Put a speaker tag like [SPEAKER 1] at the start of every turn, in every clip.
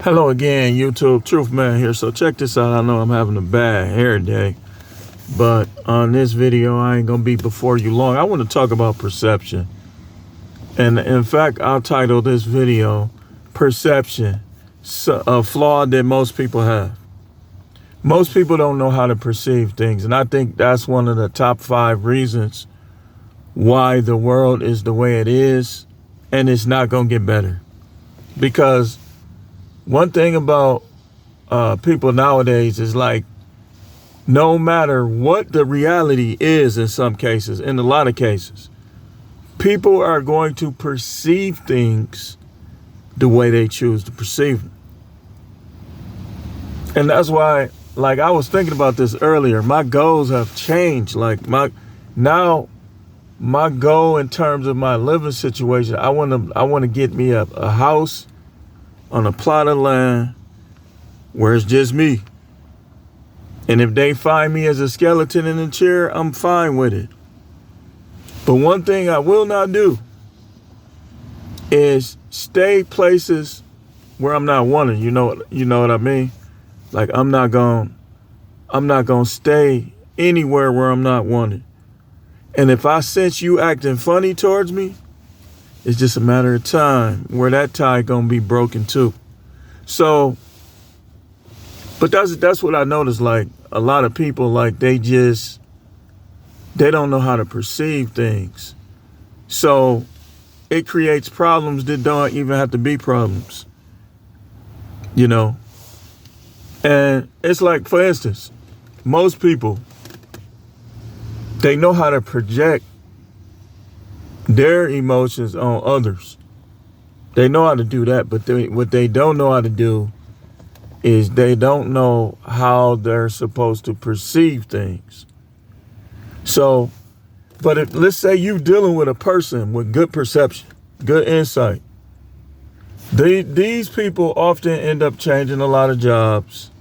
[SPEAKER 1] Hello again, YouTube. Truth Man here. So check this out. I know I'm having a bad hair day, but on this video, I ain't gonna be before you long. I want to talk about perception. And in fact, I'll title this video, Perception, a flaw that most people have. Most people don't know how to perceive things. And I think that's one of the top 5 reasons why the world is the way it is, and it's not gonna get better. Because one thing about people nowadays is like, no matter what the reality is in some cases, in a lot of cases, people are going to perceive things the way they choose to perceive them. And that's why, like, I was thinking about this earlier. My goals have changed. Like my goal in terms of my living situation, I want to get me a house on a plot of land where it's just me. And if they find me as a skeleton in a chair, I'm fine with it. But one thing I will not do is stay places where I'm not wanted. You know what I mean? Like I'm not gonna stay anywhere where I'm not wanted. And if I sense you acting funny towards me, it's just a matter of time where that tie gonna be broken too. So, but that's what I noticed. Like a lot of people, like they don't know how to perceive things. So it creates problems that don't even have to be problems, you know? And it's like, for instance, most people, they know how to project their emotions on others. They know how to do that, but what they don't know how to do is they don't know how they're supposed to perceive things. So, but let's say you dealing with a person with good perception, good insight. These people often end up changing a lot of jobs.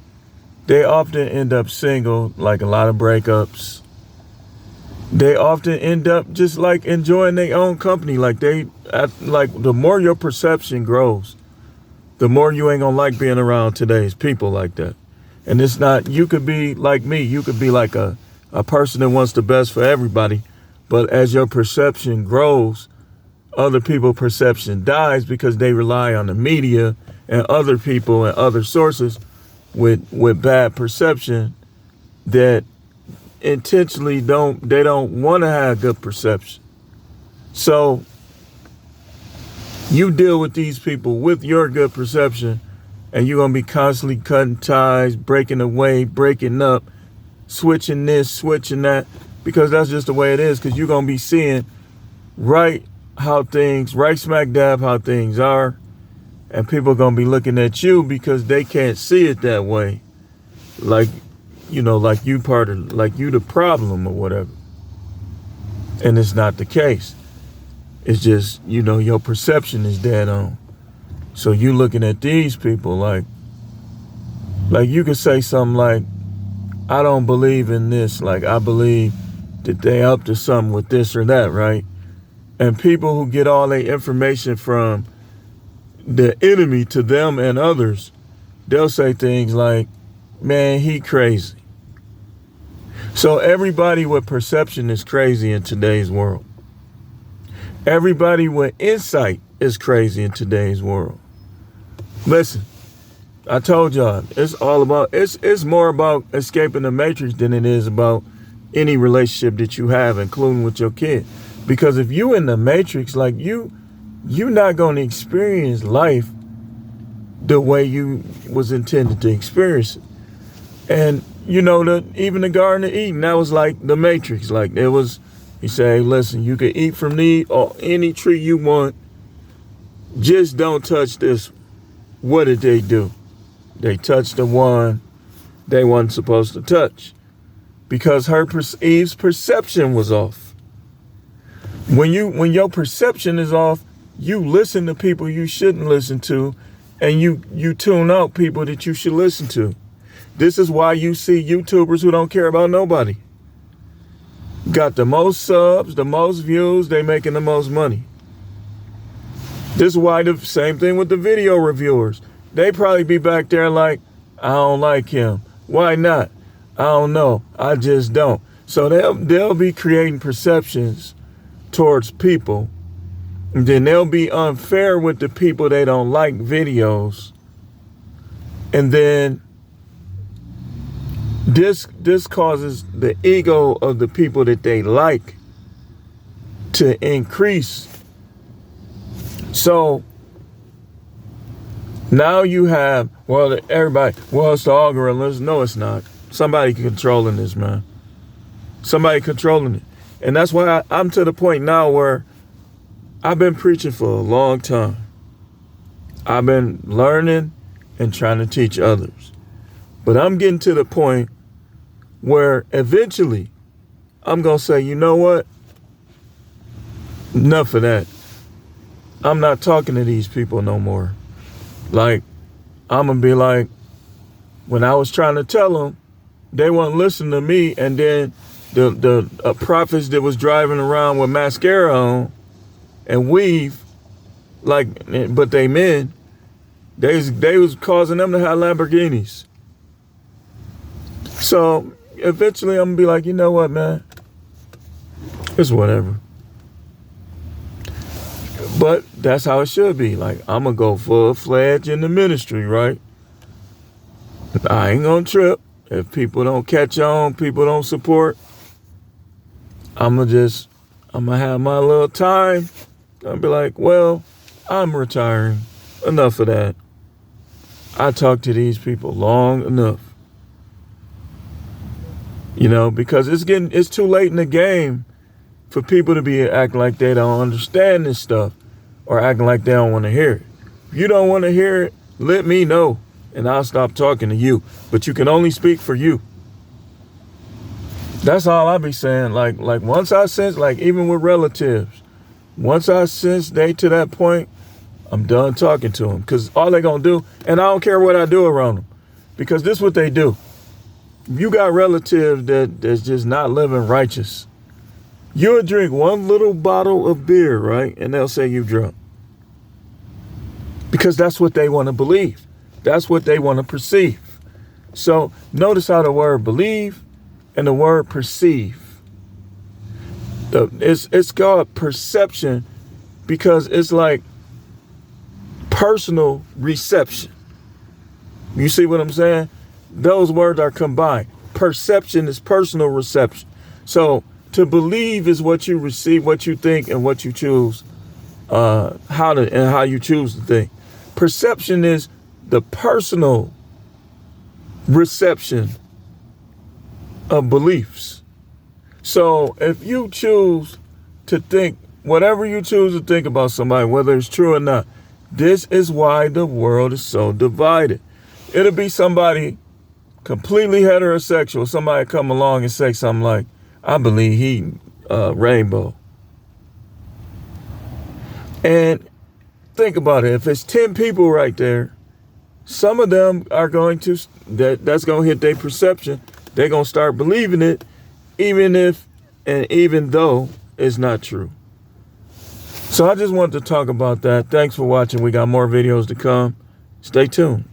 [SPEAKER 1] They often end up single, like a lot of breakups. They often end up just like enjoying their own company. Like the more your perception grows, the more you ain't gonna like being around today's people like that. And it's not, you could be like me. You could be like a person that wants the best for everybody. But as your perception grows, other people's perception dies because they rely on the media and other people and other sources with bad perception that intentionally don't want to have good perception. So you deal with these people with your good perception, and you're going to be constantly cutting ties, breaking away, breaking up, switching this, switching that, because that's just the way it is. Because you're going to be seeing right smack dab how things are, and people are going to be looking at you because they can't see it that way. Like, like you the problem or whatever. And it's not the case. It's just, your perception is dead on. So you looking at these people like you could say something like, I don't believe in this. Like, I believe that they up to something with this or that, right? And people who get all their information from the enemy to them and others, they'll say things like, man, he crazy. So everybody with perception is crazy in today's world. Everybody with insight is crazy in today's world. Listen, I told y'all, it's more about escaping the matrix than it is about any relationship that you have, including with your kid. Because if you in the matrix, like you're not going to experience life the way you was intended to experience it. And even the Garden of Eden, that was like the matrix. Like it was, he said, listen, you can eat from any tree you want. Just don't touch this. What did they do? They touched the one they weren't supposed to touch because Eve's perception was off. When your perception is off, you listen to people you shouldn't listen to, and you tune out people that you should listen to. This is why you see YouTubers who don't care about nobody. Got the most subs, the most views, they making the most money. This is why the same thing with the video reviewers. they probably be back there like, I don't like him. Why not? I don't know. I just don't. So they'll be creating perceptions towards people. And then they'll be unfair with the people they don't like videos. And then this causes the ego of the people that they like to increase. So now you have, everybody, it's the algorithms. No, it's not. Somebody controlling this, man. Somebody controlling it. And that's why I'm to the point now where I've been preaching for a long time. I've been learning and trying to teach others. But I'm getting to the point where eventually I'm going to say, you know what? Enough of that. I'm not talking to these people no more. Like, I'm going to be like, when I was trying to tell them, they wouldn't listen to me. And then the prophets that was driving around with mascara on and weave, like, but they men, they was causing them to have Lamborghinis. So eventually I'm gonna be like, you know what, man? It's whatever. But that's how it should be. Like, I'm gonna go full-fledged in the ministry, right? I ain't gonna trip. If people don't catch on, people don't support, I'm gonna have my little time. I'll be like, well, I'm retiring. Enough of that. I talked to these people long enough. You know, because it's too late in the game for people to be acting like they don't understand this stuff or acting like they don't want to hear it. If you don't want to hear it, let me know and I'll stop talking to you. But you can only speak for you. That's all I be saying. Like once I sense, like even with relatives, once I sense they to that point, I'm done talking to them. Because all they going to do, and I don't care what I do around them, because this is what they do. You got relatives that's just not living righteous. You'll drink one little bottle of beer, right? And they'll say you drunk. Because that's what they want to believe. That's what they want to perceive. So notice how the word believe and the word perceive. It's called perception because it's like personal reception. You see what I'm saying? Those words are combined. Perception is personal reception. So to believe is what you receive, what you think, and what you choose, how you choose to think. Perception is the personal reception of beliefs. So if you choose to think whatever you choose to think about somebody, whether it's true or not, this is why the world is so divided. It'll be somebody completely heterosexual, somebody come along and say something like, I believe he rainbow. And think about it. If it's 10 people right there, some of them are going to, that's going to hit their perception. They're going to start believing it, even though it's not true. So I just wanted to talk about that. Thanks for watching. We got more videos to come. Stay tuned.